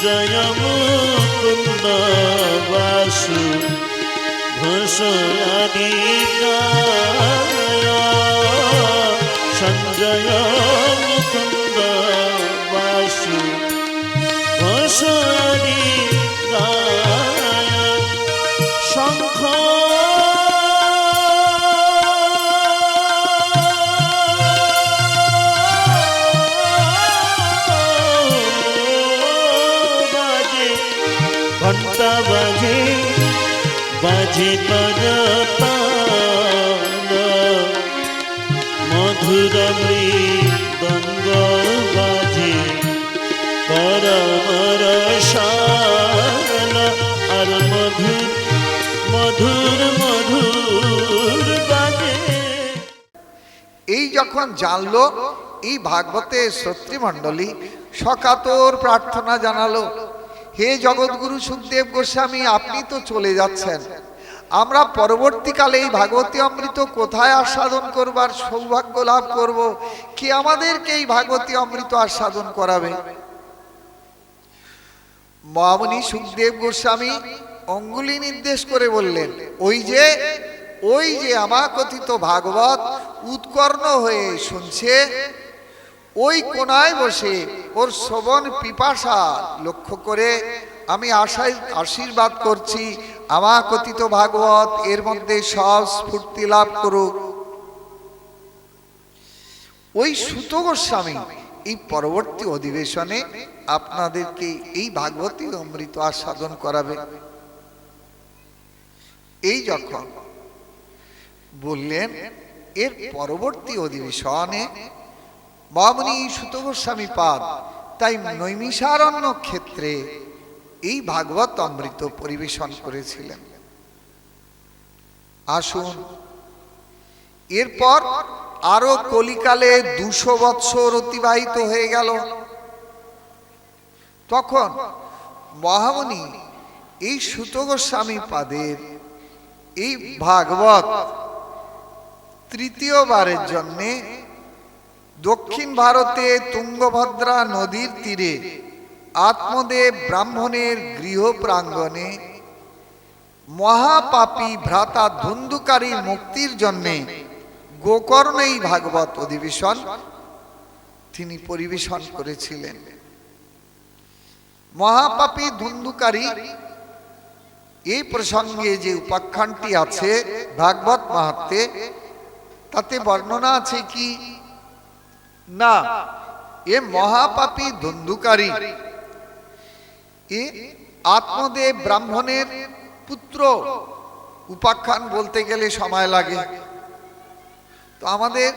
সঞ্জয় মুকুন্দ বাসু ঘোষাধিকায় সঞ্জয় মুকুন্দ বাসু ঘোষাধিকায় শঙ্খ ঘণ্টা বাজে বাজে করতাল মধুর মৃদঙ্গ বাজে পরমর শাল আর মধুর মধুর মধুর বাজে। এই যখন জানলো এই ভাগবতের শ্রোতৃমণ্ডলী সকাতর প্রার্থনা জানালো, হে জগৎগুরু সুখদেব গোস্বামী, আপনি তো চলে যাচ্ছেন, আমরা পরবর্তীকালে এই ভাগবতী অমৃত কোথায় আস্বাদন করবার সৌভাগ্য লাভ করব? কে আমাদেরকে এই ভাগবতী অমৃত আস্বাদন করাবে? মহামুনি সুখদেব গোস্বামী অঙ্গুলি নির্দেশ করে বললেন, ওই যে আমার কথিত ভাগবত উৎকর্ণ হয়ে শুনছে, ওই কোনায় বসে ওর শ্রবণ পিপাসা লক্ষ্য করে আমি আশীর্বাদ করছি, আমার কথিত ভাগবত এর মধ্যে সব স্ফূর্তি লাভ করুক। ওই সুত গোস্বামী এই পরবর্তী অধিবেশনে আপনাদেরকে এই ভাগবতী অমৃত আস্বাদন করাবে। এই যখন বললেন, এর পরবর্তী অধিবেশনে মহামুনি সুত গোস্বামী পাদ তাই নৈমিষারণ্য ক্ষেত্রে এই ভাগবত অমৃত পরিবেশন করেছিলেন। আসুন, এরপর আরো কলিকালে 200 বৎসর অতিবাহিত হয়ে গেল। তখন মহামুনি এই সুত গোস্বামী পাদের এই ভাগবত তৃতীয়বারের জন্যে দক্ষিণ ভারতে তুঙ্গভদ্রা নদীর তীরে আত্মদেব ব্রাহ্মণের গৃহ প্রাঙ্গণে মহাপাপী ভ্রাতা ধুন্ধুকারীর মুক্তির জন্যে গোকর্ণ এই ভাগবত অধিবেশন তিনি পরিবেশন করেছিলেন। মহাপাপী ধুন্ধুকারী এই প্রসঙ্গে যে উপাখ্যানটি আছে ভাগবত মাহাত্ম্যে, তাতে বর্ণনা আছে কি না, এ মহাপাপী ধুন্ধুকারী এ আত্মদেব ব্রাহ্মণের পুত্র। উপাখ্যান বলতে গেলে সময় লাগে, তো আমাদের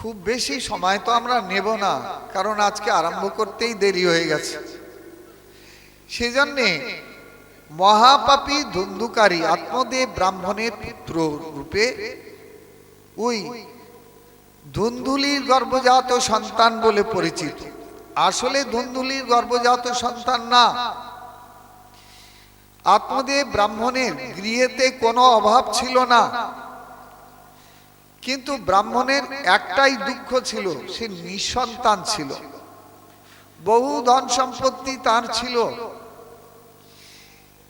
খুব বেশি সময় তো আমরা নেব না, কারণ আজকে আরম্ভ করতেই দেরি হয়ে গেছে। সেজন্যে মহাপাপী ধুন্ধুকারী আত্মদেব ব্রাহ্মণের পুত্র রূপে ওই ধুন্ধুলির গর্ভজাত সন্তান বলে পরিচিত। আসলে ধুন্ধুলির গর্ভজাত সন্তান না। আত্মদেব ব্রাহ্মণের গৃহেতে কোনো অভাব ছিল না, কিন্তু ব্রাহ্মণের একটাই দুঃখ ছিল, সে নিঃসন্তান ছিল। বহু ধন সম্পত্তি তার ছিল,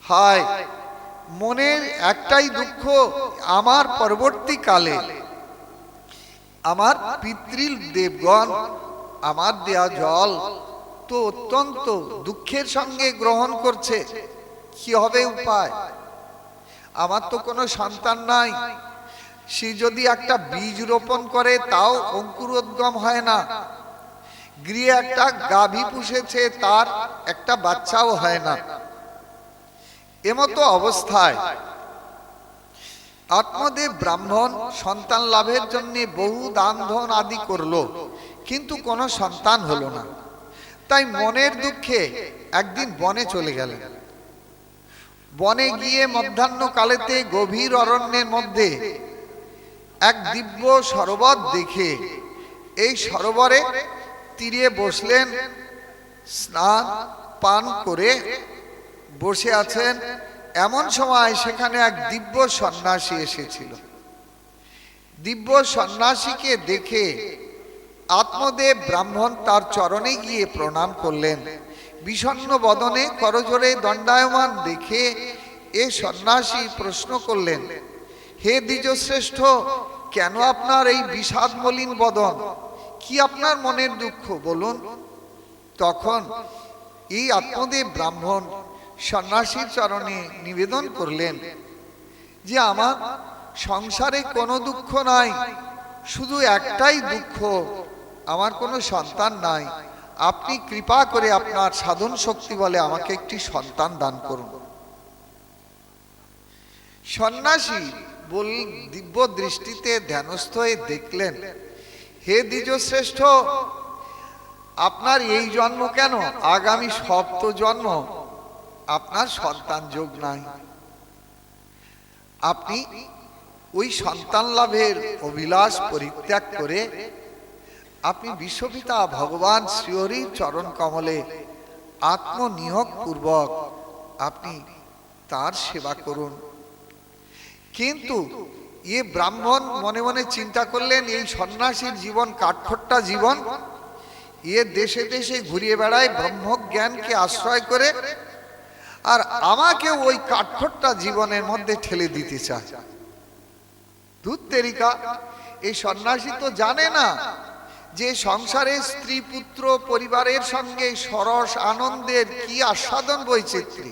হায় মনের একটাই দুঃখ, আমার পরবর্তীকালে আমার পিতৃ দেবগণ আমার দেয়া জল তো অত্যন্ত দুঃখের সঙ্গে গ্রহণ করছে, কি হবে উপায়? আমার তো কোনো সন্তান নাই, সে যদি একটা বীজ রোপণ করে তাও অঙ্কুরোদ্গম হয় না, গৃহে একটা গাভী পুষেছে তার একটা বাচ্চাও হয় না। এমতো অবস্থায় আত্মদেব ব্রাহ্মণ সন্তান লাভের জন্য বহু দান ধন আদি করলো, কিন্তু কোনো সন্তান হলো না। তাই মনের দুঃখে একদিন বনে চলে গেলেন। বনে গিয়ে মধ্যাহ্নকালেতে গভীর অরণ্যের মধ্যে এক দিব্য সরোবর দেখে এই সরোবরে তীরে বসলেন, স্নান পান করে বসে আছেন। এমন সময় সেখানে এক দিব্য সন্ন্যাসী এসেছিল। দিব্য সন্ন্যাসীকে দেখে আত্মদেব ব্রাহ্মণ তার চরণে গিয়ে প্রণাম করলেন, বিষণ্ণ বদনে করজোড়ে দণ্ডায়মান দেখে এ সন্ন্যাসী প্রশ্ন করলেন, হে দ্বিজশ্রেষ্ঠ, কেন আপনার এই বিষাদ মলিন বদন? কি আপনার মনের দুঃখ বলুন? তখন এই আত্মদেব ব্রাহ্মণ সন্ন্যাসীর চরণে নিবেদন করলেন যে আমার সংসারে কোনো দুঃখ নাই, শুধু একটাই দুঃখ, আমার কোনো সন্তান নাই। আপনি কৃপা করে আপনার সাধন শক্তি বলে আমাকে একটি সন্তান দান করুন। সন্ন্যাসী দিব্য দৃষ্টিতে ধ্যানস্থ হয়ে দেখলেন, হে দ্বিজশ্রেষ্ঠ, আপনার এই জন্ম কেন, আগামী সপ্ত জন্ম আপনার সন্তান যোগ নাই। আপনি ওই সন্তান লাভের অভিলাষ পরিত্যাগ করে আপনি বিশ্বপিতা ভগবান শ্রীহরির চরণ কমলে আত্মনিয়োগ পূর্বক আপনি তার সেবা করুন। কিন্তু এ ব্রাহ্মণ মনে মনে চিন্তা করলেন, এই সন্ন্যাসীর জীবন কাঠখোট্টা জীবন, এ দেশে দেশে ঘুরিয়ে বেড়ায় ব্রহ্মজ্ঞানকে আশ্রয় করে, আর আমাকে ওই কাঠখোট্টা জীবনের মধ্যে ঠেলে দিতে চায়। ধুত তেরিকা, এই সন্ন্যাসী তো জানে না যে সংসারে স্ত্রী পুত্র পরিবারের সঙ্গে সরস আনন্দের কি আস্বাদন বৈচিত্র্য।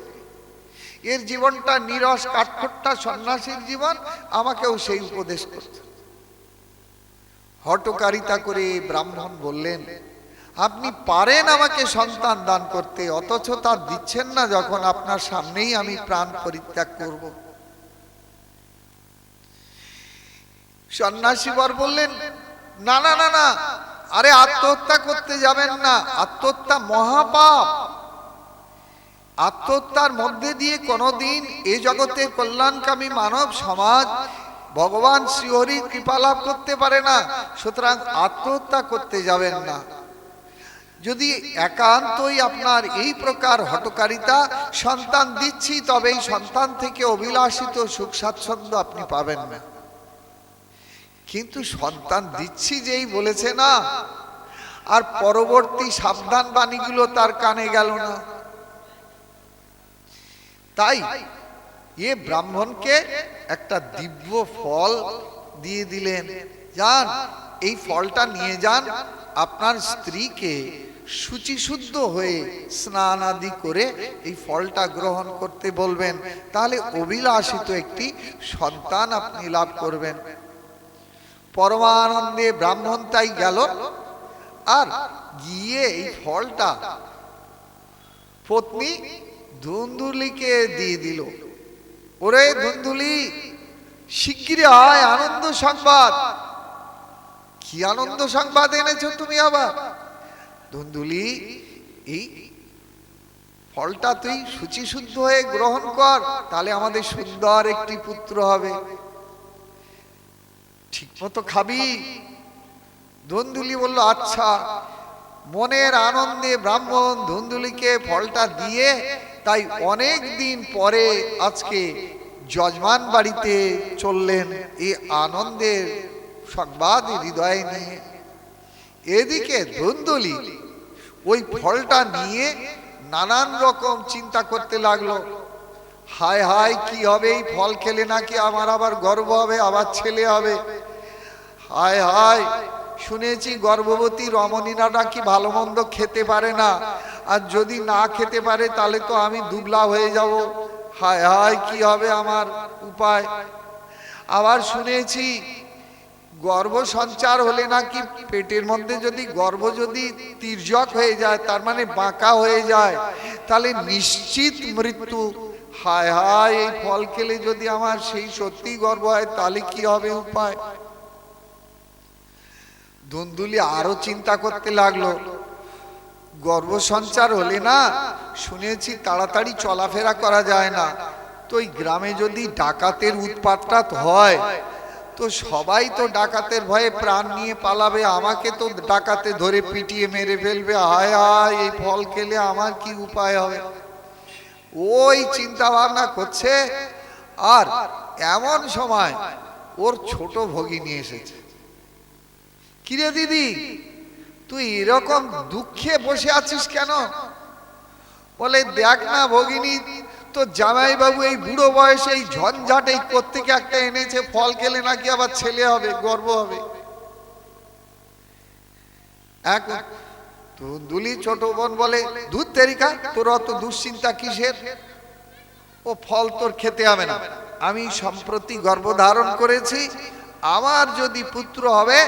এর জীবনটা নিরস কাঠখোট্টা সন্ন্যাসীর জীবন, আমাকেও সেই উপদেশ করছে। হঠকারিতা করে ব্রাহ্মণ বললেন, আপনি পারেন আমাকে সন্তান দান করতে, অথচ তা দিচ্ছেন না যখন আপনার সামনেই আমি প্রাণ পরিত্যাগ করব। সন্ন্যাসীবর বললেন, না না না না, আরে আত্মহত্যা করতে যাবেন না, আত্মহত্যা মহাপাপ। আত্মহত্যার মধ্যে দিয়ে কোনোদিন এ জগতে কল্যাণকামী মানব সমাজ ভগবান শ্রীহরির কৃপা লাভ করতে পারে না। সুতরাং আত্মহত্যা করতে যাবেন না। যদি একান্তই আপনার এই প্রকার হঠকারিতা, সন্তান দিচ্ছি, তবে এই সন্তান থেকে অভিলাষিত সুখ স্বাচ্ছন্দ্য আপনি পাবেন না। কিন্তু সন্তান দিচ্ছি যেই বলেছে না, আর পরবর্তী সাবধান বাণীগুলো তার কানে গেল না। তাই এ ব্রাহ্মণকে একটা দিব্য ফল দিয়ে দিলেন, যান এই ফলটা নিয়ে যান, আপনার স্ত্রীকে শুচিশুদ্ধ হয়ে স্নান আদি করে এই ফলটা গ্রহণ করতে বলবেন, তাহলে অভিলাষিত একটি সন্তান আপনি লাভ করবেন। পরমানন্দে ব্রাহ্মণ তাই গেল, আর গিয়ে এই ফলটা পত্নী ধুন্দুলিকে দিয়ে দিল। ওরে ধুন্দুলি, শিগগিরই আয়, আনন্দ সংবাদ। কি আনন্দ সংবাদ এনেছো তুমি আবার? ধুন্দুলি, এই ফলটা তুই শুচিশুদ্ধ হয়ে গ্রহণ কর, তাহলে আমাদের সুন্দর একটি পুত্র হবে। ঠিক মতো খাবি? ধুন্দুলি বলল, আচ্ছা। মনের আনন্দে ব্রাহ্মণ ধুন্দুলিকে ফলটা দিয়ে, তাই অনেক দিন পরে আজকে যজমান বাড়িতে চললেন এই আনন্দের সংবাদ হৃদয়ে নিয়ে। এদিকে ধুন্দুলি ওই ফলটা নিয়ে নানান রকম চিন্তা করতে লাগলো। হায় হায়, কি হবে এই ফল খেলে, নাকি আমার আবার গর্ভ হবে, আবার ছেলে হবে। হায় হায়, শুনেছি গর্ভবতী রমণীরা নাকি ভালো মন্দ খেতে পারে না, আর যদি না খেতে পারে তাহলে তো আমি দুবলা হয়ে যাব। হায় হায়, কি হবে আমার উপায়? আবার শুনেছি গর্ভ সঞ্চার হলে নাকি পেটের মধ্যে যদি গর্ভ যদি তির্যক হয়ে যায়, তার মানে বাঁকা হয়ে যায়, তাহলে নিশ্চিত মৃত্যু। হায় হায়, এই ফল খেলে যদি আমার সেই সত্যি গর্ভ হয়, তাহলে কি হবে উপায়? ধুন্দুলি আরো চিন্তা করতে লাগলো। গর্ভ সঞ্চার হলে না, শুনেছি তাড়াতাড়ি চলাফেরা করা যায় না, তো এই গ্রামে যদি ডাকাতের উৎপাতটা হয়, তো সবাই তো ডাকাতের ভয়ে প্রাণ নিয়ে পালাবে, আমাকে তো ডাকাতে ধরে পিটিয়ে মেরে ফেলবে। হায় হায়, এই ফল খেলে আমার কি উপায় হবে? ওই চিন্তা ভাবনা করছে, আর এমন সময় ওর ছোট ভগিনী এসেছে। কিরে দিদি, তুই এরকম দুঃখে বসে আছিস কেন? বলে দেখ না ভগিনী, তো জামাইবাবু এই বুড়ো বয়সে এই ঝঞ্ঝাট এই কোত্থেকে একটা এনেছে, ফল খেলে নাকি আবার ছেলে হবে, গর্ব হবে। এক ধুন্দুলি ছোট বোন বলে, দুধ তেরিকা, তোর অত দুশ্চিন্তা কিসের, ও ফল তোর খেতে হবে না, আমি সম্প্রতি গর্ভধারণ করেছি, আমার যদি পুত্র হবে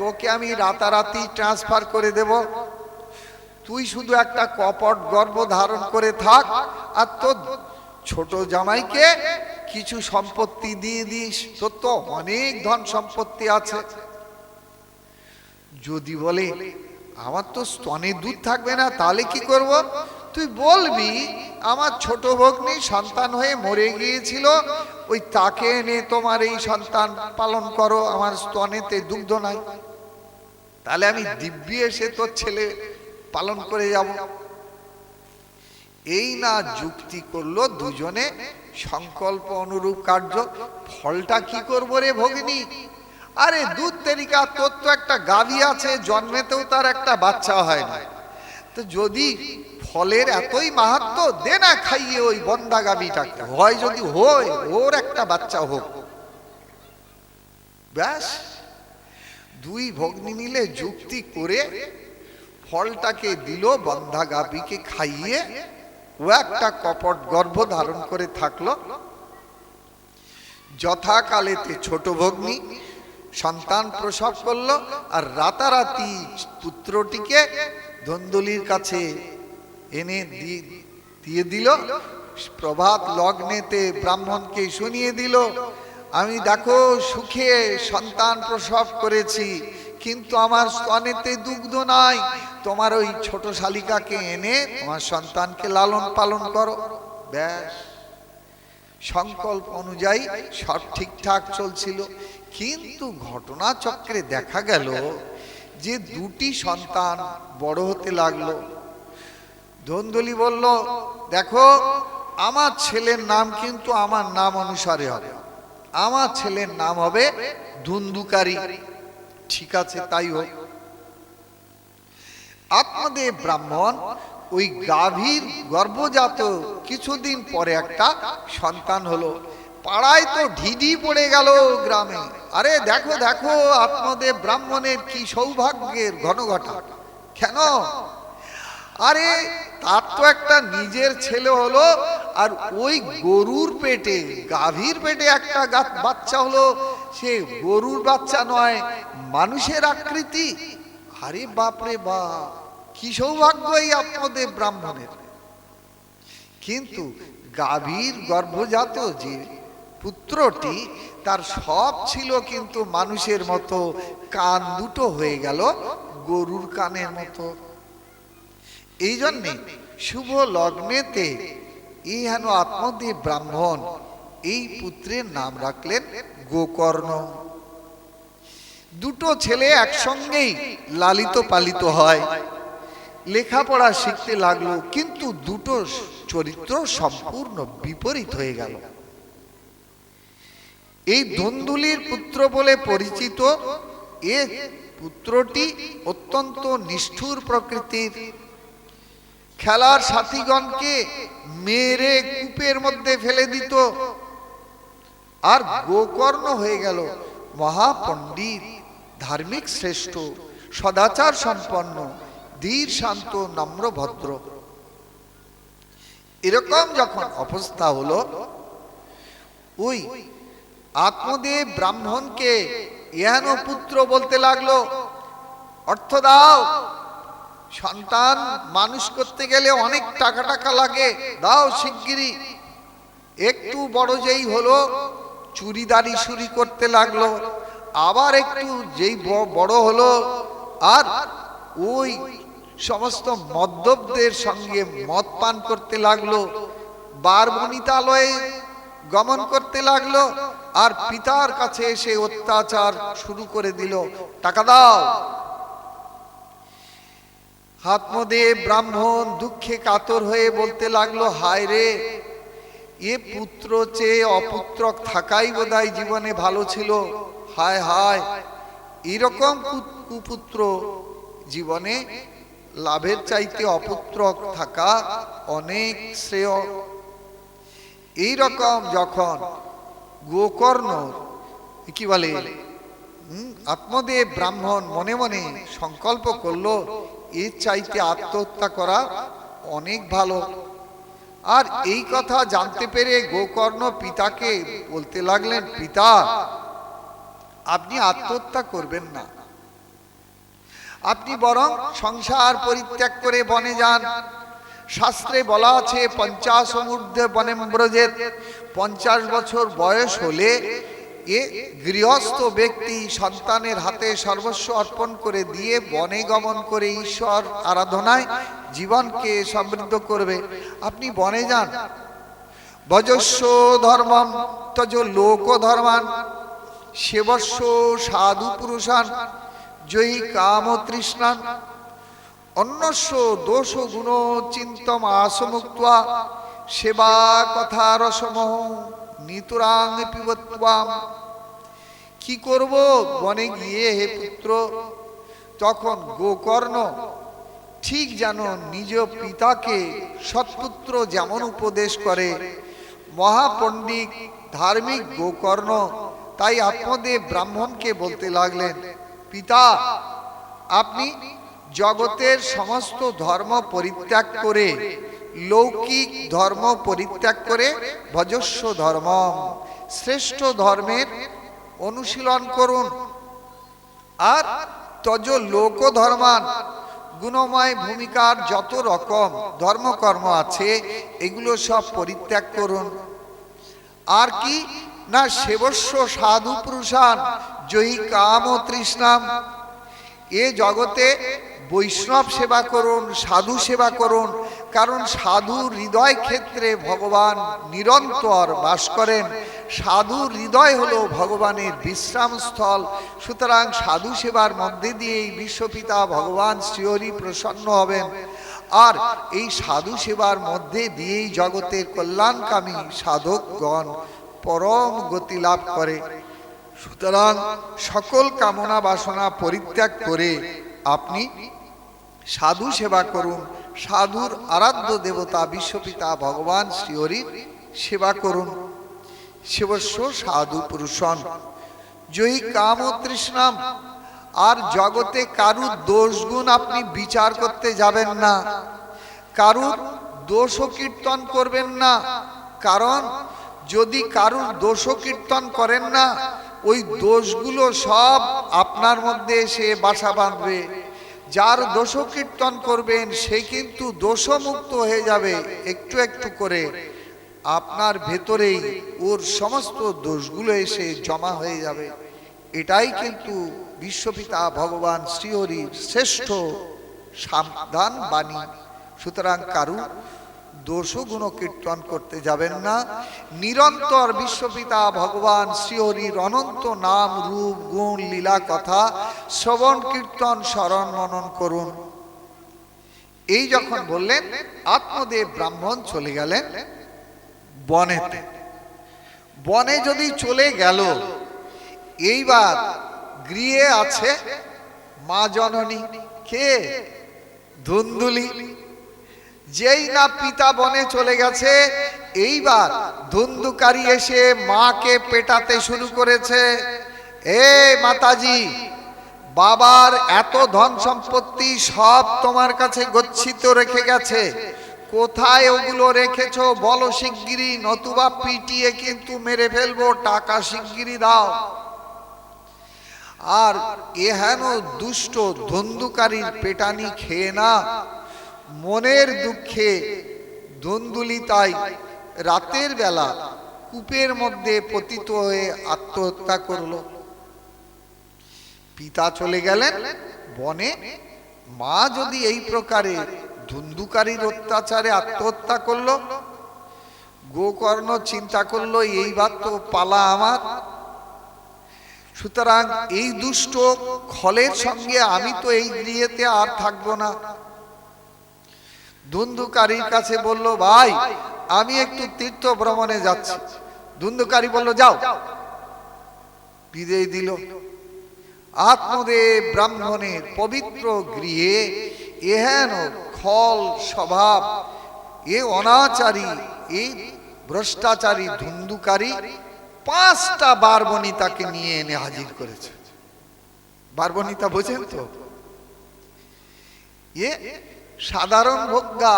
তোকে আমি রাতারাতি ট্রান্সফার করে দেব, তুই শুধু একটা কপট গর্ভ ধারণ করে থাক, আর তোর ছোট জামাইকে কিছু সম্পত্তি দিয়ে দিস, তোর তো অনেক ধন সম্পত্তি আছে। যদি বলে আমার তো স্তনে দুধ থাকবে না, তাহলে কি করব? তুই বলবি আমার ছোট ভগ্নী সন্তান হয়ে মরে গিয়েছিল, ওই তাকে এনে তোমার এই সন্তান পালন করো, আমার স্তনেতে দুগ্ধ নাই, তাহলে আমি দিব্যি এসে তোর ছেলে পালন করে যাব। এই না যুক্তি করলো দুজনে, সংকল্প অনুরূপ কার্য। ফলটা কি করবো রে ভগিনী? আরে দুধ তেরিকা, তোর তো একটা গাভী আছে, জন্মেতেও তার একটা বাচ্চা হয় না, তো যদি ফলের এতই মাহাত্ম, দে না খাইয়ে ওই বন্ধা গাভীটাকে, হয় যদি হয় ওর একটা বাচ্চা হোক। ব্যাস, দুই ভগ্নী মিলে যুক্তি করে ফলটাকে দিল, বন্ধা গাভীকে খাইয়ে ও একটা কপট গর্ভ ধারণ করে থাকলো। যথাকালেতে ছোট ভগ্নী সন্তান প্রসব করলো, আর রাতারাতি পুত্রটিকে ধন্দুলির কাছে এনে দিয়ে দিল। প্রভাত লগ্নেতে ব্রাহ্মণকে শুনিয়ে দিল, আমি দেখো সুখে সন্তান প্রসব করেছি, কিন্তু আমার স্তনেতে দুগ্ধ নাই, তোমার ওই ছোট শালিকাকে এনে তোমার সন্তানকে লালন পালন করো। ব্যাস, সংকল্প অনুযায়ী সব ঠিকঠাক চলছিল। কিন্তু ঘটনা চক্রে দেখা গেল যে দুটি সন্তান বড় হতে লাগলো। ধন্দুলি বলল, দেখো আমার ছেলের নাম কিন্তু আমার নাম অনুসারে হবে, আমার ছেলের নাম হবে ধুন্দুকারী। ঠিক আছে, তাই হোক। আত্মদেব ব্রাহ্মণ ওই গাভীর গর্ভজাত কিছুদিন পরে একটা সন্তান হলো। পাড়ায় তো ঢিঢি পড়ে গেল গ্রামে, আরে দেখো দেখো আত্মদেব ব্রাহ্মণের কি সৌভাগ্যের ঘনঘটা। কেন? আরে তার তো একটা নিজের ছেলে হলো, আর ওই গরুর পেটে, গাভীর পেটে একটা বাচ্চা হলো, সে গরুর বাচ্চা নয়, মানুষের আকৃতি। আরে বাপরে বাপ, কি সৌভাগ্য এই আত্মদেব ব্রাহ্মণের। কিন্তু গাভীর গর্ভজাত যে পুত্রটি, তার সব ছিল কিন্তু মানুষের মতো, কান দুটো হয়ে গেল গরুর কানের মতো। এই জন্যে শুভ লগ্নেতে এই হেন আত্মদেব ব্রাহ্মণ এই পুত্রের নাম রাখলেন গোকর্ণ। দুটো ছেলে একসঙ্গেই লালিত পালিত হয়, লেখাপড়া শিখতে লাগলো, কিন্তু দুটো চরিত্র সম্পূর্ণ বিপরীত হয়ে গেল। এই ধন্দুলির পুত্র বলে পরিচিত এ পুত্রটি অত্যন্ত নিষ্ঠুর প্রকৃতির, খেলার সাথীগণকে মেরে কূপের মধ্যে ফেলে দিত। আর গোকর্ণ হয়ে গেল মহাপণ্ডিত, ধার্মিক শ্রেষ্ঠ, সদাচার সম্পন্ন, ধীর শান্ত, নম্র ভদ্র। এরকম যখন অবস্থা হলো, ওই আত্মদেব ব্রাহ্মণকে এহেন পুত্র বলতে লাগলো, অর্থ দাও, সন্তান মানুষ করতে গেলে অনেক টাকা টাকা লাগে, দাও শিগগিরি। একটু বড় যেই হলো, চুরিদারি শুরু করতে লাগলো। আবার একটু যেই বড় হলো, আর ওই সমস্ত মদ্যপদের সঙ্গে মদ পান করতে লাগলো, বার বনিতালয়ে গমন করতে লাগলো, আর পিতার কাছে এসে অত্যাচার শুরু করে দিল, টাকা দাও। আত্মদেব ব্রাহ্মণ দুঃখে কাতর হয়ে বলতে লাগলো, হায় রে, এ পুত্র চেয়ে অপুত্রক থাকাই বোধহয় জীবনে ভালো ছিল। হায় হায়, এরকম কুপুত্র জীবনে লাভের চাইতে অপুত্রক থাকা অনেক শ্রেয়। এই রকম যখন গোকর্ণ কি বলে আত্মদেব ব্রাহ্মণ মনে মনে সংকল্প করলো, এর চাইতে আত্মহত্যা করা অনেক ভালো। আর এই কথা জানতে পেরে গোকর্ণ পিতাকে বলতে লাগলেন, পিতা আপনি আত্মহত্যা করবেন না, আপনি বরং সংসার পরিত্যাগ করে বনে যান। শাস্ত্রে বলা আছে 50 ঊর্ধ্বে বনে ব্রজেত, 50 বছর বয়স হলে এ গৃহস্থ ব্যক্তি সন্তানের হাতে সর্বস্ব অর্পণ করে দিয়ে বনে গমন করে ঈশ্বর আরাধনায় জীবনকে সমৃদ্ধ করবে। আপনি বনে যান। ভজস্ব ধর্মম তজ লোক ধর্মান সেবস্ব সাধু পুরুষান জয়ী কাম তৃষ্ণান অন্যস্য দোষ গুণ চিন্তম আসমুক্তা সেবা কথা রসমহ নিতুরাং পিবত্বাম। কি করব বনে গিয়ে হে পুত্র? তখন গোকর্ণ ঠিক যেন নিজ পিতাকে সৎপুত্র যেমন উপদেশ করে, মহাপণ্ডিত ধার্মিক গোকর্ণ তাই আত্মদেব ব্রাহ্মণকে বলতে লাগলেন, পিতা আপনি জগতের সমস্ত ধর্ম পরিত্যাগ করে, লৌকিক ধর্ম পরিত্যাগ করে ভজস্ব ধর্ম শ্রেষ্ঠ ধর্মের অনুশীলন করুন। আর তজ লোক ধর্মান গুণময় ভূমিকার যত রকম ধর্মকর্ম আছে এগুলো সব পরিত্যাগ করুন। আর কি না সেবস্ব সাধু পুরুষান জয়ী কাম ও তৃষ্ণাম, এ জগতে বৈষ্ণব সেবা করুন, সাধু সেবা করুন, কারণ সাধুর হৃদয় ক্ষেত্রে ভগবান নিরন্তর বাস করেন। সাধুর হৃদয় হলো ভগবানের বিশ্রাম স্থল। সুতরাং সাধু সেবার মধ্যে দিয়েই বিশ্বপিতা ভগবান শ্রীহরি প্রসন্ন হবেন। আর এই সাধু সেবার মধ্যে দিয়েই জগতের কল্যাণকামী সাধকগণ পরম গতি লাভ করে। সুতরাং সকল কামনা বাসনা পরিত্যাগ করে আপনি সাধু সেবা করুন, সাধুর আরাধ্য দেবতা বিশ্বপিতা ভগবান শ্রীহরির সেবা করুন। সেবস্ব সাধু পুরুষন জয়ী কাম ও তৃষ্ণাম, আর জগতে কারুর দোষ গুণ আপনি বিচার করতে যাবেন না, কারুর দোষ কীর্তন করবেন না। কারণ যদি কারুর দোষ কীর্তন করেন না, ওই দোষগুলো সব আপনার মধ্যে এসে বাসা বাঁধবে। যার দোষ কীর্তন করবেন সে কিন্তু দোষমুক্ত হয়ে যাবে একটু একটু করে। আপনার ভেতরেই ওর সমস্ত দোষগুলো এসে জমা হয়ে যাবে। এটাই কিন্তু বিশ্বপিতা ভগবান শ্রীহরির শ্রেষ্ঠ সাবধান বাণী। সুতরাং কারু দোষ গুণ কীর্তন করতে যাবেন না, নিরন্তর বিশ্বপিতা ভগবান শ্রীহরির অনন্ত নাম রূপ গুণ লীলা কথা শ্রবণ কীর্তন স্মরণ মনন করুন। এই যখন বললেন আত্মদেব ব্রাহ্মণ চলে গেলেন বনেতে। বনে যদি চলে গেল, এইবার গৃহে আছে মা জননী। কে? ধুন্দুলি। যেই না পিতা বনে চলে গেছে, এইবার ধুন্দুকারী এসে মাকে পেটাতে শুরু করেছে। এ মাতাজি, বাবার এত ধন সম্পত্তি সব তোমার কাছে গচ্ছিত রেখে গেছে, কোথায় ওগুলো রেখেছো বলো শিগগিরি, নতুবা পিটিয়ে কিন্তু মেরে ফেলবো, টাকা শিগগিরি দাও। আর এহেন দুষ্ট ধুন্দুকারীর পেটানি খেয়ে না মনের দুঃখে ধুন্দুলি তাই রাতের বেলা কূপের মধ্যে পতিত হয়ে আত্মহত্যা করলো। পিতা চলে গেলেন বনে, মা যদি এই প্রকারে ধুন্দুকারীর অত্যাচারে আত্মহত্যা করলো, গোকর্ণ চিন্তা করলো এইবার তো পালা আমার। সুতরাং এই দুষ্ট খলের সঙ্গে আমি তো এই গৃহেতে আর থাকবো না। ধুন্দুকারীর কাছে বলল, ভাই আমি একটু তীর্থ ভ্রমণে যাচ্ছি। ধুন্দুকারী বলল, যাও। বিদায় দিল। আত্মদেব ব্রাহ্মণের পবিত্র গৃহে এহেন খল স্বভাব, এ অনাচারী, এই ভ্রষ্টাচারী ধুন্দুকারী 5টা বারবনিতাকে নিয়ে এনে হাজির করেছে। বারবনিতা বোঝেন তো? এ সাধারণ ভোগ্যা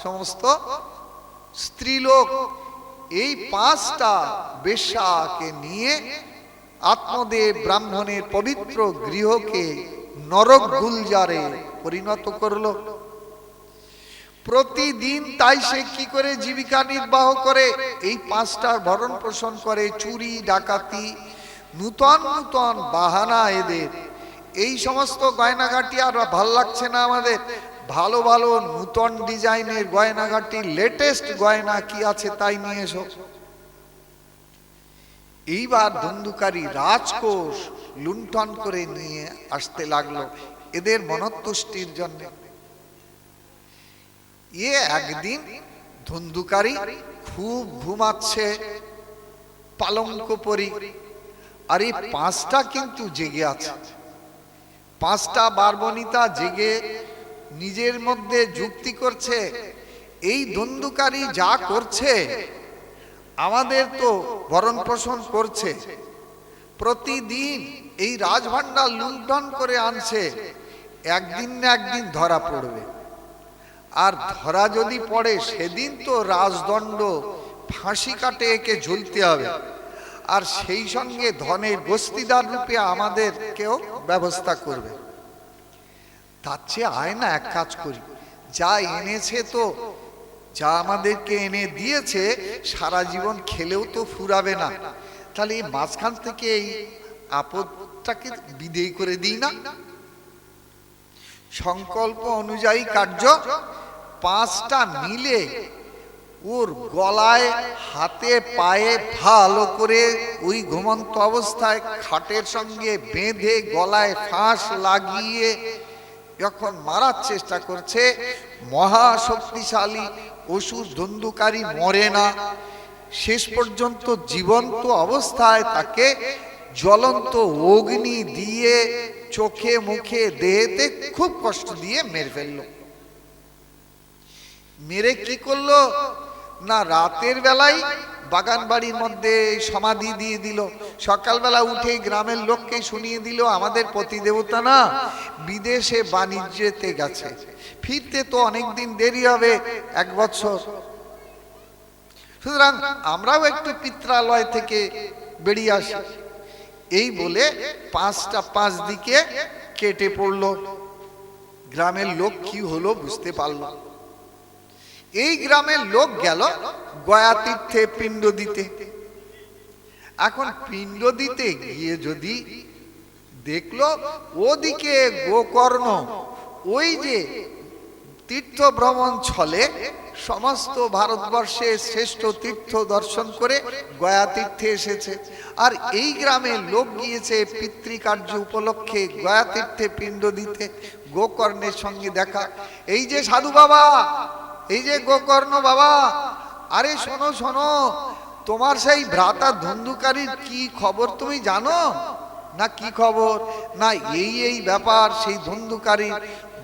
সমস্ত স্ত্রীলোক এই 5টা বেশ্যাকে নিয়ে আত্মদেব ব্রাহ্মণের পবিত্র গৃহকে নরক গুলজারে পরিণত করলো। প্রতিদিন তাই সে কি করে জীবিকা নির্বাহ করে? এই 5টার ভরণ পোষণ করে, চুরি ডাকাতি, নূতন নূতন বাহানা এদের। এই সমস্ত গয়নাঘাটি আর ভাল লাগছে না আমাদের, ভালো ভালো নূতন ডিজাইনের গয়নাঘাটি, লেটেস্ট গয়না কি আছে তাই নিয়ে এসো। এইবার ধুন্ধুকারী রাজকোষ লুণ্ঠন করে নিয়ে আসতে লাগলো এদের মনতুষ্টির জন্য। একদিন ধুন্ধুকারী খুব ঘুমাচ্ছে পালঙ্ক পরি, আর এই 5টা কিন্তু জেগে আছে। 5টা বারবনিতা জেগে নিজের মধ্যে যুক্তি করছে, এই ধুন্ধুকারী যা করছে আমাদের তো ভরণ পোষণ করছে, প্রতিদিন এই রাজভান্ডার লুণ্ঠন করে আনছে, একদিন না একদিন ধরা পড়বে। আর ধরা যদি পড়ে সেদিন তো রাজদণ্ড, ফাঁসি কাটে একে ঝুলতে হবে। আর সেই সঙ্গে ধনের গোস্তিদার রূপে আমাদেরকেও ব্যবস্থা করবে। তার চেয়ে আয় না এক কাজ করি, যা এনেছে তো, যা আমাদেরকে এনে দিয়েছে সারা জীবন খেলেও তো ফুরাবে না, তাহলে এই মাঝখান থেকে এই আপদটাকে বিদেয় করে দিই না। সংকল্প অনুযায়ী কার্য, 5টা মিলে ওর গলায় হাতে পায়ে ভালো করে ওই ঘুমন্ত অবস্থায় খাটের সঙ্গে বেঁধে গলায় ফাঁস লাগিয়ে যখন মারার চেষ্টা করছে, মহা শক্তিশালী অসুর ধুন্ধুকারী মরে না, শেষ পর্যন্ত জীবন্ত অবস্থায় তাকে জ্বলন্ত অগ্নি দিয়ে চোখে মুখে দেহেতে খুব কষ্ট দিয়ে মেরে ফেললো। মেরে কি করলো না, রাতের বেলায় বাগান বাড়ির মধ্যে সমাধি দিয়ে দিল। সকালবেলা উঠে গ্রামের লোককে শুনিয়ে দিল আমাদের পতিদেবতা না বিদেশে বাণিজ্যতে গেছে, ফিরতে তো অনেকদিন দেরি হবে, 1 বছর, সুতরাং আমরাও একটু পিত্রালয় থেকে বেরিয়ে আসি। এই বলে 5টা 5 দিকে কেটে পড়লো। গ্রামের লোক কি হলো বুঝতে পারল। এই গ্রামের লোক গেল গয়া তীর্থে পিণ্ড দিতে। এখন পিণ্ড দিতে গিয়ে যদি দেখলো ওদিকে গোকর্ণ ওই যে তীর্থ ভ্রমণ ছলে সমস্ত ভারতবর্ষে শ্রেষ্ঠ তীর্থ দর্শন করে গয়া তীর্থে এসেছে, আর এই গ্রামের লোক গিয়েছে পিতৃকার্য উপলক্ষে গয়া তীর্থে পিণ্ড দিতে। গোকর্ণের সঙ্গে দেখা, এই যে সাধু বাবা, এই যে গোকর্ণ বাবা, আরে শোনো শোনো, তোমার সেই ভ্রাতা ধুন্ধুকারীর কি খবর তুমি জানো না? কি খবর না, এই ব্যাপার, সেই ধুন্ধুকারী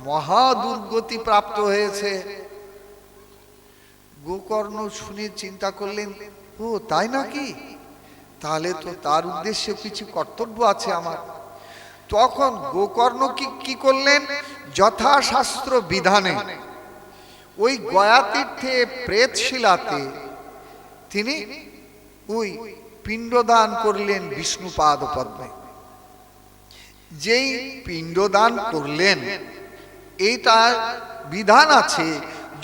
মহা দুর্গতি প্রাপ্ত হয়েছে। গোকর্ণ শুনে চিন্তা করলেন, ও তাই নাকি, তাহলে তো তার উদ্দেশ্যে কিছু কর্তব্য আছে আমার। তখন গোকর্ণ কি করলেন, যথাশাস্ত্র বিধানে ওই গয়া তীর্থে প্রেতশিলাতে তিনি ওই পিণ্ডদান করলেন বিষ্ণুপাদ পদ্মে। যেই পিণ্ডদান করলেন, এইটা বিধান আছে,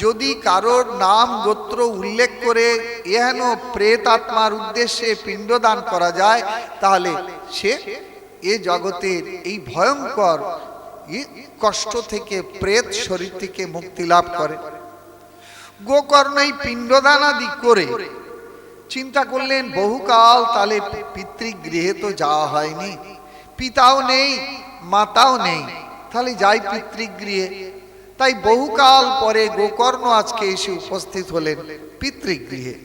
যদি কারোর নাম গোত্র উল্লেখ করে এহেন প্রেত আত্মার উদ্দেশ্যে পিণ্ডদান করা যায়, তাহলে সে এ জগতের এই ভয়ঙ্কর কষ্ট থেকে, প্রেত শরীর থেকে মুক্তি লাভ করে। গোকর্ণ এই পিণ্ডদান আদি করে চিন্তা করলেন, বহুকাল তাহলে পিতৃগৃহে তো যাওয়া হয়নি, পিতাও নেই মাতাও নেই, তাহলে যাই পিতৃগৃহে। তাই বহুকাল পরে গোকর্ণ আজকে এসে উপস্থিত হলেন পিতৃগৃহে।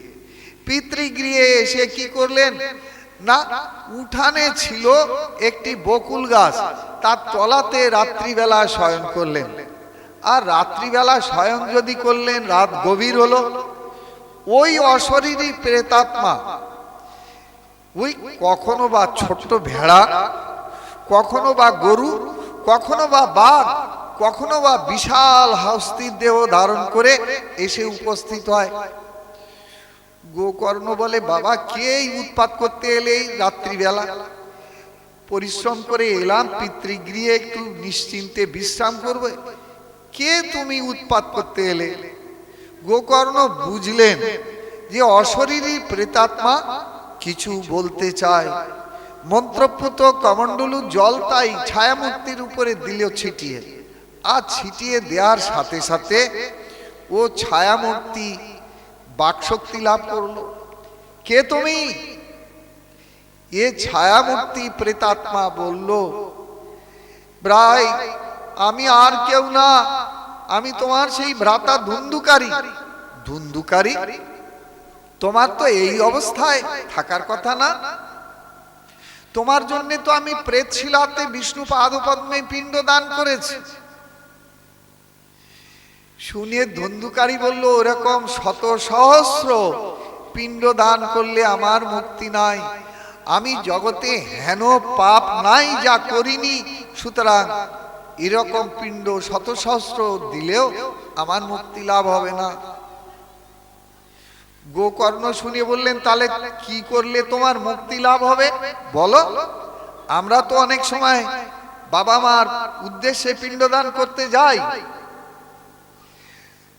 পিতৃগৃহে এসে কি করলেন না, উঠানে ছিল একটি বকুল গাছ, তার তলাতে রাত্রিবেলা শয়ন করলেন। আর রাত্রিবেলা শয়ন যদি করলেন, রাত গভীর হলো, ওই অশরীরী প্রেতাত্মা ওই কখনো বা ছোট্ট ভেড়া, কখনো বা গরু, কখনো বা বাঘ, কখনো বা বিশাল হস্তির দেহ ধারণ করে এসে উপস্থিত হয়। গোকর্ণ বলে, বাবা কে উৎপাত করতে এলে এই রাত্রিবেলা? পরিশ্রম করে এলাম পিতৃগৃহে, একটু নিশ্চিন্তে বিশ্রাম করবে, কে তুমি উৎপাত করতে এলে? গোকর্ণ বুঝলেন যে অশরীরী প্রেতাত্মা কিছু বলতে চায়। মন্ত্রপুত কমণ্ডলু জল তাই ছায়ামূর্তির উপরে দিল ছিটিয়ে, আর ছিটিয়ে দেওয়ার সাথে সাথে ও ছায়ামূর্তি বাকশক্তি লাভ করলো। কে তুমি? এ ছায়ামূর্তি প্রেতাত্মা বলল, প্রায় আমি আর কেউ না, আমি তোমার সেই ভ্রাতা ধুন্ধুকারী। ধুন্ধুকারী? তোমার তো এই অবস্থায় থাকার কথা না। তোমার জন্য তো আমি প্রেতশিলাতে বিষ্ণু পাদপদ্মে পিণ্ড দান করেছি। শুনে ধুন্ধুকারী বলল, ওরকম শত সহস্র পিণ্ড দান করলে আমার মুক্তি নাই। আমি জগতে হেন পাপ নাই যা করিনি, সুতরাং এরকম পিণ্ড শত সহস্র দিলেও আমার মুক্তি লাভ হবে না। গোকর্ণ শুনে বললেন, তাহলে কি করলে তোমার মুক্তি লাভ হবে বলো? আমরা তো অনেক সময় বাবা মার উদ্দেশ্যে পিণ্ডদান করতে যাই,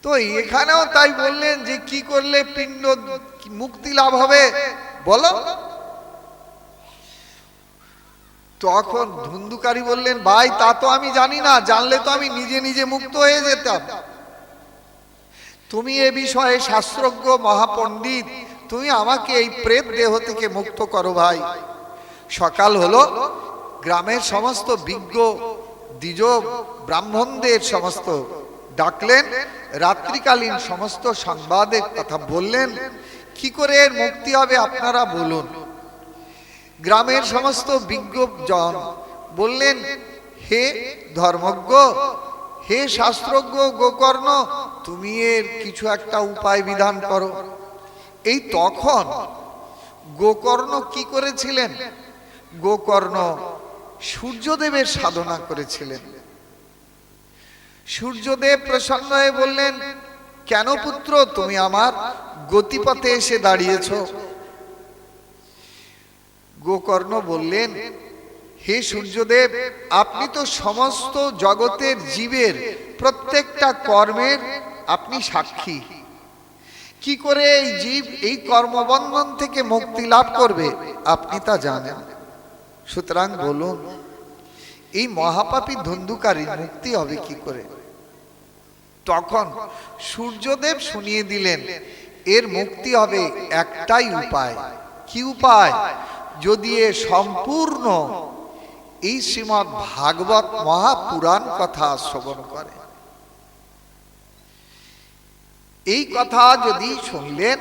তো এখানেও তাই বললেন যে কি করলে পিণ্ড মুক্তি লাভ হবে বলো। তখন ধুন্ধুকারী বললেন, ভাই তা তো আমি জানি না, জানলে তো আমি নিজে নিজে মুক্ত হয়ে যেতাম। তুমি এ বিষয়ে শাস্ত্রজ্ঞ মহাপণ্ডিত, তুমি আমাকে এই প্রেত দেহ থেকে মুক্ত করো ভাই। সকাল হলো, গ্রামের সমস্ত বিজ্ঞ দ্বিজ ব্রাহ্মণদের সমস্ত ডাকলেন, রাত্রিকালীন সমস্ত সংবাদের কথা বললেন, কি করে এর মুক্তি হবে আপনারা বলুন। গ্রামের সমস্ত বিজ্ঞজন বললেন, হে ধর্মজ্ঞ, হে শাস্ত্রজ্ঞ গোকর্ণ, তুমি এর কিছু একটা উপায় বিধান করো। এই তখন গোকর্ণ কি করেছিলেন? গোকর্ণ সূর্যদেবের সাধনা করেছিলেন। সূর্যদেব প্রসন্ন হয়ে বললেন, কেন পুত্র তুমি আমার গতিপথে এসে দাঁড়িয়েছ? গোকর্ণ বললেন, হে সূর্যদেব, আপনি তো সমস্ত জগতের জীবের প্রত্যেকটা কর্মের আপনি সাক্ষী। কি করে এই জীব এই কর্মবন্ধন থেকে মুক্তি লাভ করবে আপনি তা জানেন, সুতরাং বলুন এই মহাপাপী ধুন্ধুকারীর মুক্তি হবে কি করে? তখন সূর্যদেব শুনিয়ে দিলেন, এর মুক্তি হবে একটাই উপায়। কি উপায়? যদি এ সম্পূর্ণ এই শ্রীমদ্ ভাগবত মহাপুরাণ কথা শ্রবণ করে। এই কথা যদি শুনলেন,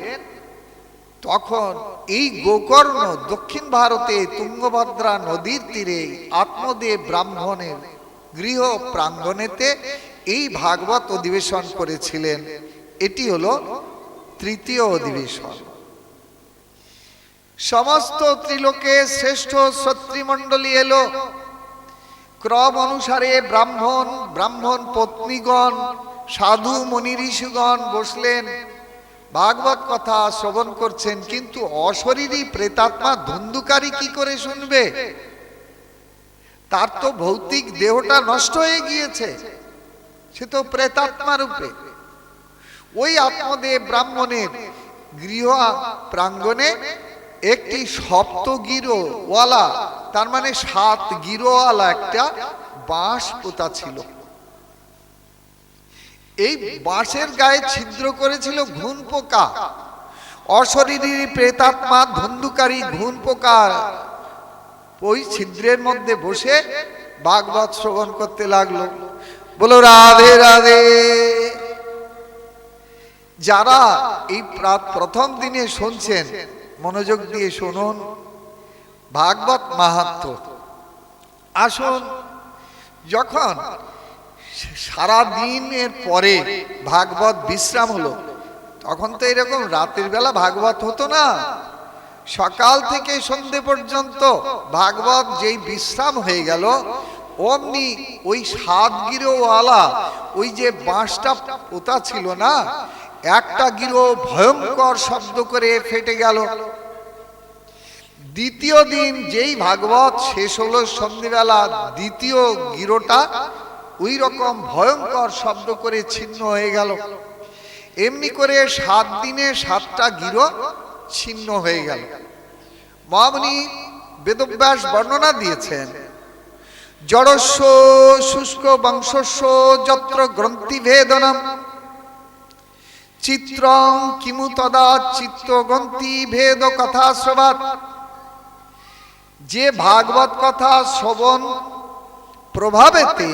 তখন এই গোকর্ণ দক্ষিণ ভারতে তুঙ্গভদ্রা নদীর তীরে আত্মদেব ব্রাহ্মণের গৃহ প্রাঙ্গণেতে এই ভাগবত অধিবেশন করেছিলেন। এটি হলো তৃতীয় অধিবেশন। সমস্ত ত্রিলোকে শ্রেষ্ঠ সত্রীমণ্ডলী এলো। ক্রম অনুসারে ব্রাহ্মণ, ব্রাহ্মণ পত্নীগণ, সাধু মুনি ঋষিগণ বসলেন, ভাগবত কথা শ্রবণ করছেন। কিন্তু অশরীরী প্রেতাত্মা ধুন্ধুকারী কি করে শুনবে? তার তো ভৌতিক দেহটা নষ্ট হয়ে গিয়েছে, সে তো প্রেতাত্মা রূপে। ওই আত্মদেব ব্রাহ্মণের গৃহ প্রাঙ্গণে একটি সপ্তগিরোওয়ালা, তার মানে 7 গিরোওয়ালা একটা বাঁশ পোতা ছিল। এই বাঁশের গায়ে ছিদ্র করেছিল ঘুন পোকা। অশরীরী প্রেতাত্মা ধুন্ধুকারী ঘুন পোকা ওই ছিদ্রের মধ্যে বসে ভাগবত শ্রবণ করতে লাগলো। বলো রাধে রাধে। যারা এই প্রথম দিনে শুনছেন, মনোযোগ দিয়ে শুনুন ভাগবত মাহাত্ম্য। আসুন, যখন সারা দিনের পরে ভাগবত বিশ্রাম হলো। তখন তো এরকম রাতের বেলা ভাগবত হতো না, সকাল থেকে সন্ধে পর্যন্ত ভাগবত যেই বিশ্রাম হয়ে গেল, অমনি ওই 7 গিরোওয়ালা ওই যে বাঁশটা পোতা ছিল না, একটা গিরো ভয়ঙ্কর শব্দ করে ফেটে গেল। দ্বিতীয় দিন যেই ভাগবত শেষ হলো সন্ধ্যেবেলা, দ্বিতীয় গিরোটা ওই রকম ভয়ঙ্কর শব্দ করে ছিন্ন হয়ে গেল। এমনি করে 7 দিনে 7টা গিরো ছিন্ন হয়ে গেল। মহামুনি বেদব্যাস বর্ণনা দিয়েছেন, জড়স্য শুষ্ক বংশস্য যত্র গ্রন্থি ভেদনম চিত্রং কিমু তদা চিত্ত গ্রন্থি ভেদ কথা শ্রবাত। যে ভাগবত কথা শ্রবণ প্রভাবেতে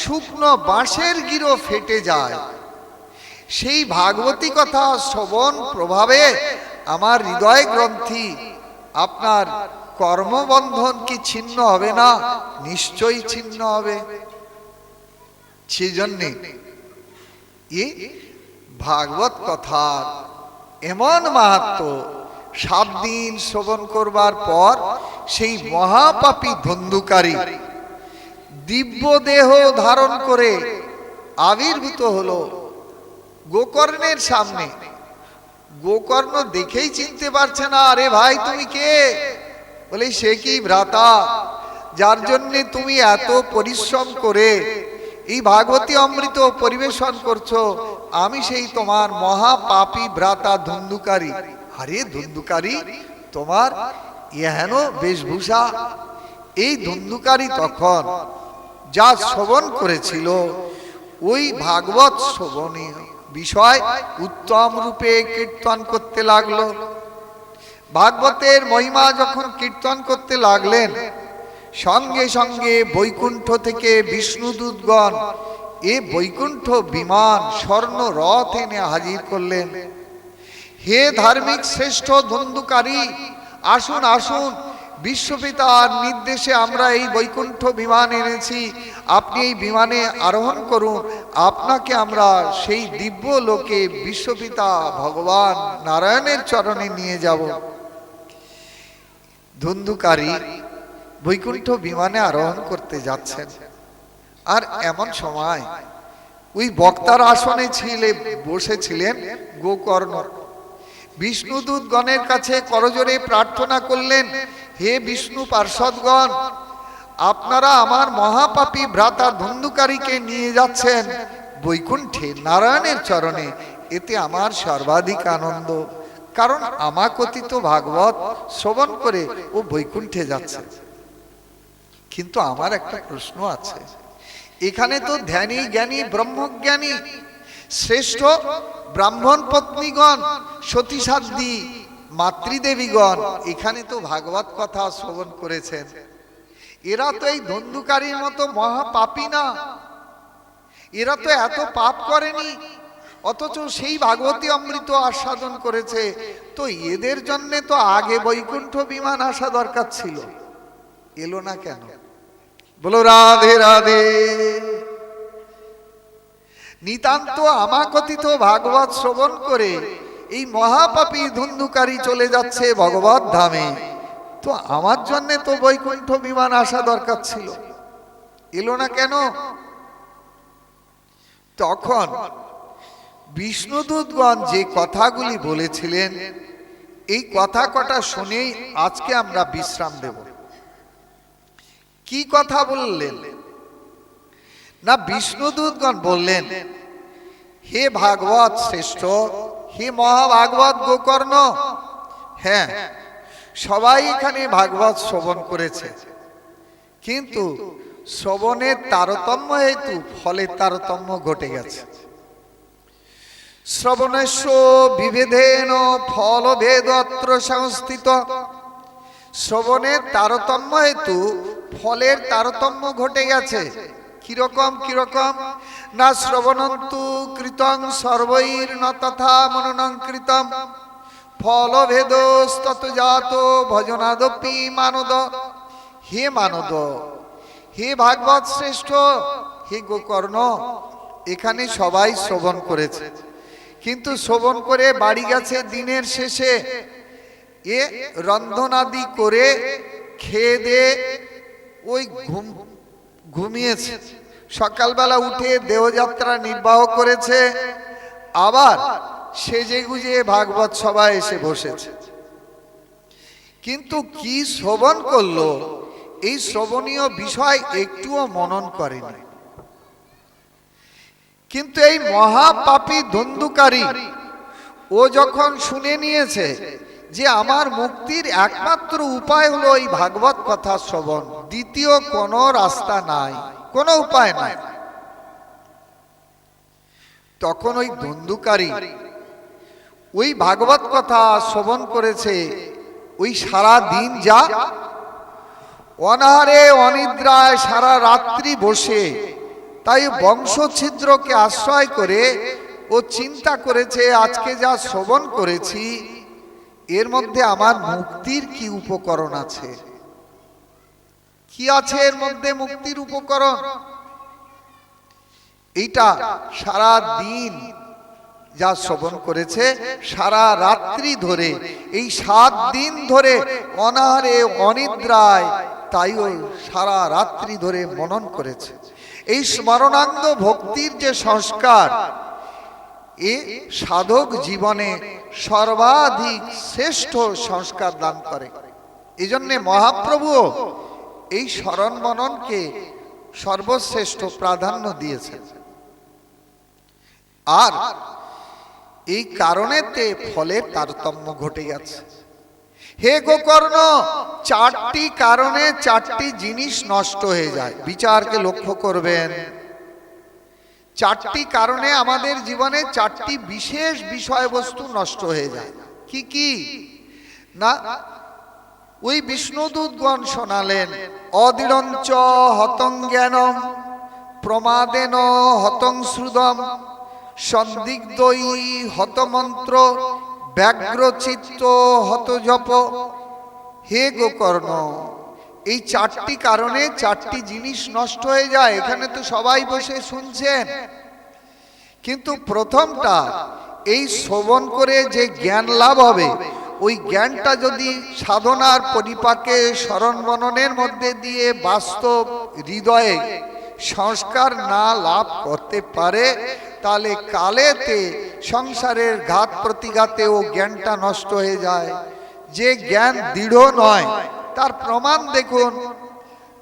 শুকনো বাঁশের গিরো ফেটে যায়, সেই ভাগবতী কথা শ্রবণ প্রভাবে আমার হৃদয় গ্রন্থি, আপনার কর্মবন্ধন কি ছিন্ন হবে না? নিশ্চয়ই ছিন্ন হবে। সেজন্যে এই ভাগবত কথার এমন মাহাত্ম্য, 7 দিন শ্রবণ করবার পর সেই মহাপাপী ধন্দুকারী দিব্য দেহ ধারণ করে আবির্ভূত হলো গোকর্ণের সামনে। গোকর্ণ দেখেই চিনতে পারছে না, আরে ভাই তুমি কে? বলে, সে কি ভ্রাতা, যার জন্য তুমি এত পরিশ্রম করে এই ভাগবতী অমৃত পরিবেশন করছো, আমি সেই তোমার মহাপাপী ভ্রাতা ধন্দুকারী। আরে ধন্দুকারী, তোমার এহেন বেশভূষা। এই ধন্দুকারী তখন যা শ্রবণ করেছিল, ওই ভাগবত শ্রবণীয় বিষয় উত্তম রূপে কীর্তন করতে লাগলো। ভাগবতের মহিমা যখন কীর্তন করতে লাগলেন, সঙ্গে সঙ্গে বৈকুণ্ঠ থেকে বিষ্ণুদূতগণ এ বৈকুণ্ঠ বিমান স্বর্ণ রথ এনে হাজির করলেন। হে ধার্মিক শ্রেষ্ঠ ধন্দুকারী, আসুন আসুন, বিশ্বপিতার নির্দেশে আমরা এই বৈকুণ্ঠ বিমান এনেছি, আপনি এই বিমানে আরোহণ করুন, আপনাকে আমরা সেই দিব্য লোকে বিশ্বপিতা ভগবান নারায়ণের চরণে নিয়ে যাব। ধন্দুকারী বৈকুণ্ঠ বিমানে আরোহণ করতে যাচ্ছেন, আর এমন সময় ওই বক্তার আসনে বসেছিলেন গোকর্ণ। বিষ্ণুদূত গণের কাছে করজোড়ে প্রার্থনা করলেন, হে বিষ্ণু পার্ষদগণ, আপনারা আমার মহাপাপী ভ্রাতা ধন্দুকারীকে নিয়ে যাচ্ছেন বৈকুণ্ঠে নারায়ণের চরণে, এতে আমার সর্বাধিক আনন্দ, কারণ আমাকথিত ভাগবত শ্রবণ করে ও বৈকুণ্ঠে যাচ্ছে। কিন্তু আমার একটা প্রশ্ন আছে, এখানে তো ধ্যানী জ্ঞানী ব্রহ্মজ্ঞানী শ্রেষ্ঠ ব্রাহ্মণ পত্নীগণ, সতী সাধ্বী মাতৃদেবীগণ এখানে তো ভাগবত কথা শ্রবণ করেছেন, এরা তো এই ধন্দুকারীর মতো মহাপাপী না, এরা তো এত পাপ করেনি, অথচ সেই ভাগবতী অমৃত আস্বাদন করেছে। তো এদের জন্য তো আগে বৈকুণ্ঠ বিমান আসা দরকার ছিল, এলো না কেন? বলো রাধে রাধে। নিতান্ত আমাকথিত ভাগবত শ্রবণ করে এই মহাপাপী ধন্দুকারী চলে যাচ্ছে ভগবত ধামে, তো আমার জন্য তো বৈকুণ্ঠ বিমান আসা দরকার ছিল, এলো না কেন? তখন বিষ্ণুদূতগণ যে কথাগুলি বলেছিলেন, এই কথা কটা শুনেই আজকে আমরা বিশ্রাম দেব। কি কথা বললেন না, বিষ্ণুদূতগণ বললেন, হে ভাগবত শ্রেষ্ঠ, হে মহাভাগবত গোকর্ণ, হ্যাঁ সবাই এখানে ভাগবত শ্রবণ করেছে, কিন্তু শ্রবণের তারতম্য হেতু ফলের তারতম্য ঘটে গেছে। শ্রবণস্য বিভেদেন ফল ভেদ অত্র সংস্থিত। শ্রবণের তারতম্য হেতু ফলের তারতম্য ঘটে গেছে। কিরকম কিরকম না, শ্রবণন্তু কৃতং সর্বৈর ন তথা মননং কৃতম ফল ভেদস্তত জাত ভজনাদপি মানদ। হে মানদ, হে ভাগবত শ্রেষ্ঠ, হে গোকর্ণ, এখানে সবাই শ্রবণ করেছে, কিন্তু শ্রবণ করে বাড়ি গেছে দিনের শেষে, এ রন্ধনাদি করে খেয়ে দিয়ে ওই ঘুমিয়েছে। সকালবেলা উঠে দেহযাত্রা নির্বাহ করেছে, আবার সেজে গুজে ভাগবত সভায় এসে বসেছে। কিন্তু কি শ্রবণ করলো, এই শ্রবণীয় বিষয় একটুও মনন করেনি। কিন্তু এই মহাপাপী ধন্দুকারী ও যখন শুনে নিয়েছে যে আমার মুক্তির একমাত্র উপায় হলো এই ভাগবত কথা শ্রবণ, দ্বিতীয় কোনো রাস্তা নাই, কোনো উপায় নাই, তখন ওই ধন্দুকারী ওই ভাগবত কথা শ্রবণ করেছে। ওই সারা দিন যা অনাহারে অনিদ্রায় সারা রাত্রি বসে, তাই বংশছিদ্রকে আশ্রয় করে ও চিন্তা করেছে আজকে যা শ্রবণ করেছি এর মধ্যে আমার মুক্তির কি উপকরণ আছে, কি আছে এর মধ্যে মুক্তির উপকরণ। এইটা সারা দিন যা শ্রবণ করেছে, সারা রাত্রি ধরে, এই 7 দিন ধরে অনাহারে অনিদ্রায় তাই ওই সারা রাত্রি ধরে মনন করেছে। এই স্মরণাঙ্গ ভক্তির যে সংস্কার, এ সাধক জীবনে সর্বাধিক শ্রেষ্ঠ সংস্কার দান করে। এই জন্যে মহাপ্রভু এই স্মরণ মননকে সর্বশ্রেষ্ঠ প্রাধান্য দিয়েছেন। আর এই কারণেতে ফলের তারতম্য ঘটে গেছে। হে গোকর্ণ, 4টি কারণে 4টি জিনিস নষ্ট হয়ে যায়। বিচারকে লক্ষ্য করবেন, 4টি কারণে আমাদের জীবনে 4টি বিশেষ বিষয়বস্তু নষ্ট হয়ে যায়। কি কি না, ওই বিষ্ণুদূতগণ শোনালেন, অদৃঢ়ঞ্চ হতং জ্ঞানম, প্রমাদেন হতং শ্রুতম, সন্দিগ্ধই হতমন্ত্র, ব্যগ্রচিত্ত হত জপ। হে গোকর্ণ, এই 4টি কারণে 4টি জিনিস নষ্ট হয়ে যায়। এখানে তো সবাই বসে শুনছেন, কিন্তু প্রথমটা, এই শ্রবণ করে যে জ্ঞান লাভ হবে, ওই জ্ঞানটা যদি সাধনার পরিপাকে স্মরণ মননের মধ্যে দিয়ে বাস্তব হৃদয়ে সংস্কার না লাভ করতে পারে, তাহলে কালেতে সংসারের ঘাত প্রতিঘাতে ও জ্ঞানটা নষ্ট হয়ে যায়। যে জ্ঞান দৃঢ় নয়, তার প্রমাণ দেখুন,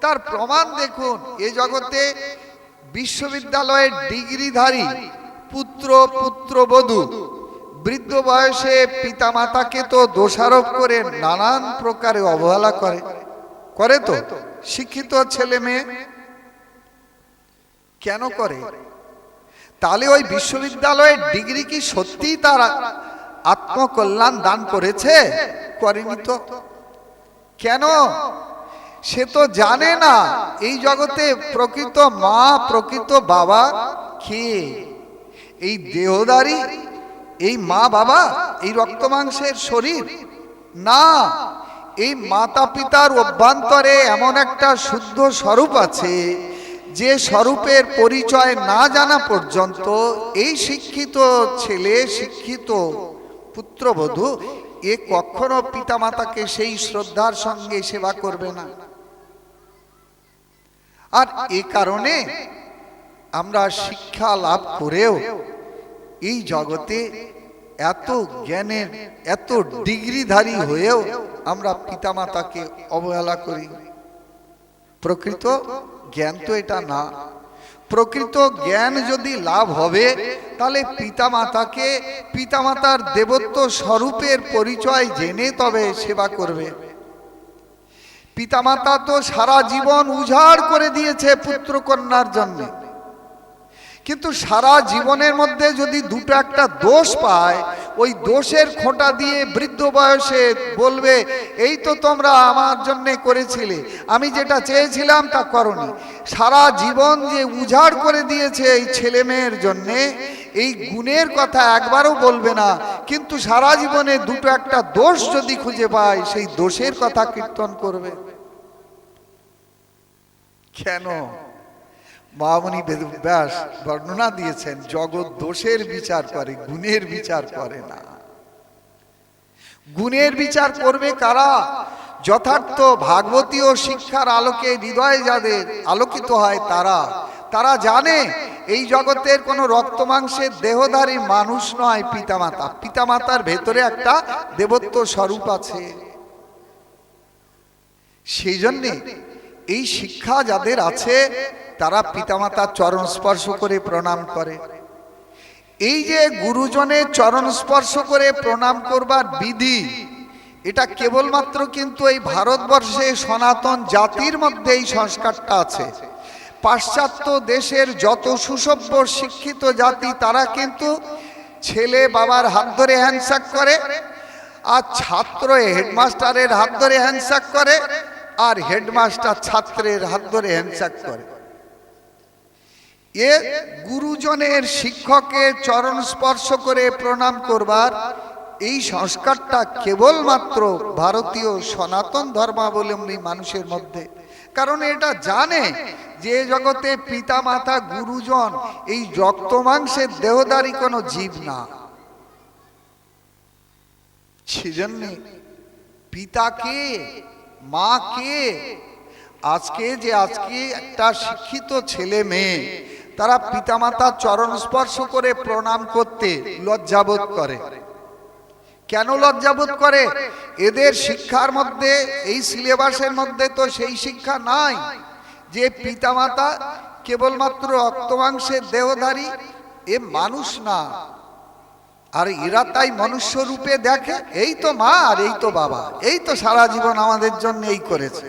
তার প্রমাণ দেখুন। এ জগতে বিশ্ববিদ্যালয়ের ডিগ্রিধারী পুত্র পুত্রবধূ বৃদ্ধ বয়সে পিতামাতাকে তো দোষারোপ করে নানান প্রকারে অবহেলা করে তো শিক্ষিত ছেলে মেয়ে কেন করে? তাহলে ওই বিশ্ববিদ্যালয়ের ডিগ্রি কি সত্যি তার আত্মকল্যাণ দান করেছে? করেনি তো। কেন? সে তো জানে না এই জগতে প্রকৃত মা প্রকৃত বাবা কে। এই দেহধারী এই মা বাবা, এই রক্ত মাংসের শরীর না, এই মাতা পিতার অভ্যন্তরে এমন একটা শুদ্ধ স্বরূপ আছে, যে স্বরূপের পরিচয় না জানা পর্যন্ত এই শিক্ষিত ছেলে, শিক্ষিত পুত্রবধূ এ কখনো পিতামাতাকে সেই শ্রদ্ধার সঙ্গে সেবা করবে না। আর এ কারণে আমরা শিক্ষা লাভ করেও এই জগতে এত জ্ঞানের, এত ডিগ্রিধারী হয়েও আমরা পিতামাতাকে অবহেলা করি। প্রকৃত জ্ঞান তো এটা না। প্রকৃত জ্ঞান যদি লাভ হবে, তাহলে পিতামাতাকে পিতামাতার দেবত্ব স্বরূপের পরিচয় জেনে তবে সেবা করবে। পিতামাতা তো সারা জীবন উজাড় করে দিয়েছে পুত্র কন্যার জন্য, কিন্তু সারা জীবনের মধ্যে যদি দুটো একটা দোষ পায়, ওই দোষের খোঁটা দিয়ে বৃদ্ধ বয়সে বলবে এই তো তোমরা আমার জন্য করেছিলে, আমি যেটা চেয়েছিলাম তা করনি। সারা জীবন যে উজাড় করে দিয়েছে এই ছেলে মেয়ের জন্যে, এই গুণের কথা একবারও বলবে না, কিন্তু সারা জীবনে দুটো একটা দোষ যদি খুঁজে পায়, সেই দোষের কথা কীর্তন করবে। কেন? মহামুনি বেদব্যাস বর্ণনা দিয়েছেন, জগৎ দোষের বিচার করে, গুণের বিচার করে না। গুণের বিচার করবে কারা? যথার্থ ভাগবতীয় শিক্ষার আলোকে হৃদয় যাদের আলোকিত হয় তারা জানে এই জগতের কোনো রক্ত মাংসের দেহধারী মানুষ নয় পিতামাতা। পিতামাতার ভেতরে একটা দেবত্ব স্বরূপ আছে। সেই জন্যে এই শিক্ষা যাদের আছে তারা পিতামাতার চরণ স্পর্শ করে প্রণাম করে। এই যে গুরুজনের চরণ স্পর্শ করে প্রণাম করবার বিধি, এটা কেবলমাত্র কিন্তু এই ভারতবর্ষে সনাতন জাতির মধ্যে এই সংস্কারটা আছে। পাশ্চাত্য দেশের যত সুসভ্য শিক্ষিত জাতি তারা কিন্তু ছেলে বাবার হাত ধরে হ্যান্ডশেক করে, আর ছাত্র হেডমাস্টারের হাত ধরে হ্যান্ডশেক করে, আর হেডমাস্টার ছাত্রের হাত ধরে হ্যান্ডশেক করে। এ গুরুজনের শিক্ষকের চরণ স্পর্শ করে প্রণাম করবার এই সংস্কারটা কেবলমাত্র ভারতীয় সনাতন ধর্মাবলম্বী মানুষের মধ্যে। কারণ এটা জানে যে জগতে পিতা মাতা গুরুজন এই রক্ত মাংসের দেহধারী কোনো জীব না। সেজন্য পিতাকে, মাকে, আজকে একটা শিক্ষিত ছেলে মেয়ে তারা পিতামাতার চরণ স্পর্শ করে প্রণাম করতে লজ্জাবোধ করে। কেন লজ্জাবোধ করে? এদের শিক্ষার মধ্যে, এই সিলেবাসের মধ্যে তো সেই শিক্ষা নাই যে পিতামাতা কেবলমাত্র রক্তমাংসের দেহধারী, এ মানুষ না। আর এরা তাই মনুষ্য রূপে দেখে, এই তো মা আর এই তো বাবা, এই তো সারা জীবন আমাদের জন্য এই করেছে।